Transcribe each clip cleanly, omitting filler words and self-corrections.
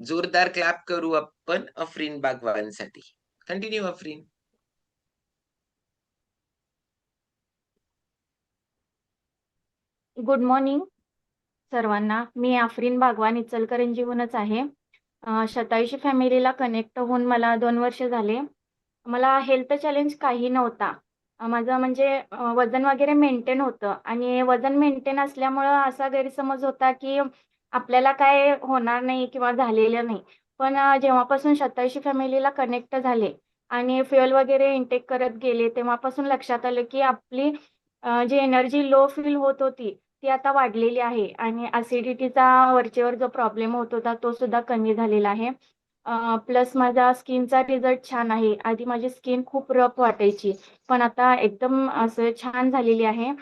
जोरदार क्लॅप करू आपण अफरीन बागवानसाठी. कंटिन्यू अफरीन. गुड मॉर्निंग सर्वांना. मी आफरीन बागवान इचलकरंजीहूनच आहे. शतायुषी फॅमिलीला कनेक्ट होऊन मला 2 वर्ष झाले. मला हेल्थ चॅलेंज काही नव्हता. माझं म्हणजे वजन वगैरे मेंटेन होतं आणि वजन मेंटेन असल्यामुळं असा गैरसमज होता की आपल्याला काय होणार नाही किंवा झालेलं नाही. पण जेव्हापासून शतायुषी फॅमिलीला कनेक्ट झाले आणि फ्युएल वगैरे इनटेक करत गेले, तेव्हापासून लक्षात आलं की आपली जी एनर्जी लो फील होत होती, ती आता वाढलेली आहे आणि ॲसिडिटीचा वरचेवर जो प्रॉब्लेम होत होता, तो सुद्धा कमी झालेला आहे. प्लस माझा स्किनचा रिझल्ट छान आहे. आधी माझी स्किन खूप रफ वाटायची, पण आता एकदम असं छान झालेली आहे.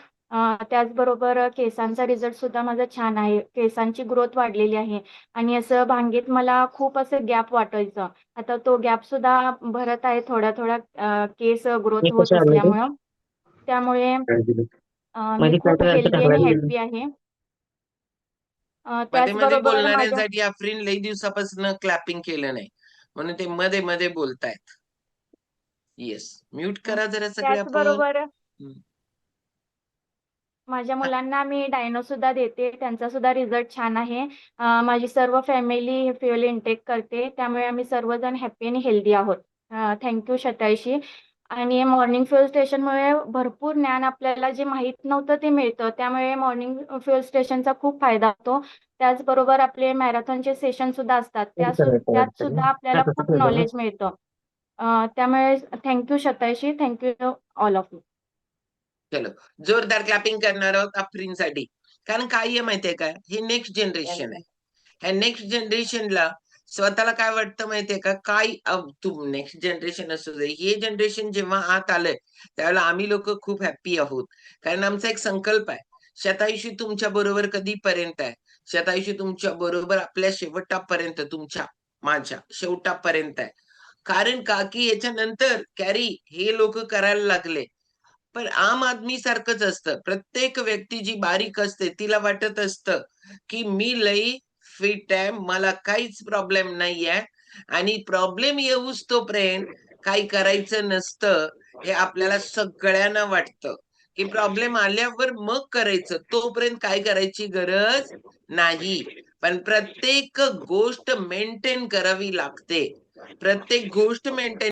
त्याचबरोबर केसांचा रिझल्ट सुद्धा माझा छान आहे. केसांची ग्रोथ वाढलेली आहे आणि असं भांगेत मला खूप असं गॅप वाटायचं. आता तो गॅप सुद्धा भरत आहे थोड्या-थोड्या केस ग्रोथ होत असल्यामुळं. त्यामुळे मी मध्ये खूप काय हेल्दी आणि टाकला हॅपी आहे. मध्ये-मध्ये त्याचबरोबर माझ्या बोलणाऱ्यांसाठी अफरीन लई दिवसापासून क्लॅपिंग केलं नाही. म्हणून ते मध्ये-मध्ये बोलतायत. येस. म्यूट करा जरा सगळे आपण. त्याचबरोबर हं. माझ्या मुलांना मी डायनो सुद्धा देते. त्यांचा सुद्धा रिझल्ट छान आहे. माझी सर्व फॅमिली फ्युएल इनटेक करते. त्यामुळे आम्ही सर्वजण हॅपी आणि हेल्दी आहोत. Thank you Shatayushi. आणि मॉर्निंग फ्युएल स्टेशनमुळे भरपूर ज्ञान आपल्याला जे माहीत नव्हतं ते मिळतं. त्यामुळे मॉर्निंग फ्युएल स्टेशनचा खूप फायदा होतो. त्याचबरोबर आपले मॅरेथॉनचे सेशन सुद्धा असतात. त्यात सुद्धा आपल्याला खूप नॉलेज मिळतं. त्यामुळे thank you Shatayushi. Thank you all of you. चलो. जोरदार क्लॅपिंग करणार आहोत अफरीनसाठी. कारण काय आहे माहितीये का? हे नेक्स्ट जनरेशन आहे. ह्या नेक्स्ट जनरेशनला स्वतःला काय वाटतं माहितीये का? काय नेक्स्ट जनरेशन असू दे. हे जनरेशन जेव्हा आत आलंय, त्यावेळेला आम्ही लोकं खूप हॅपी आहोत. कारण आमचा एक संकल्प आहे. शतायुषी तुमच्या बरोबर कधीपर्यंत आहे? शतायुषी तुमच्या बरोबर आपल्या शेवटापर्यंत, तुमच्या, माझ्या शेवटापर्यंत आहे. कारण का की याच्यानंतर कॅरी हे लोकं करायला लागले. पण आम आदमी सारखंच असतं. प्रत्येक व्यक्ती जी बारीक असते तिला वाटत असतं, की मी लई फिट आहे, मला काहीच प्रॉब्लेम नाहीये आणि प्रॉब्लेम येऊस तोपर्यंत काही करायचं नसतं, हे आपल्याला सगळ्यांना वाटतं, की प्रॉब्लेम आल्यावर मग करायचं, तोपर्यंत काय करायची गरज नाही. पण प्रत्येक गोष्ट मेंटेन करावी लागते. प्रत्येक गोष्ट मेंटेन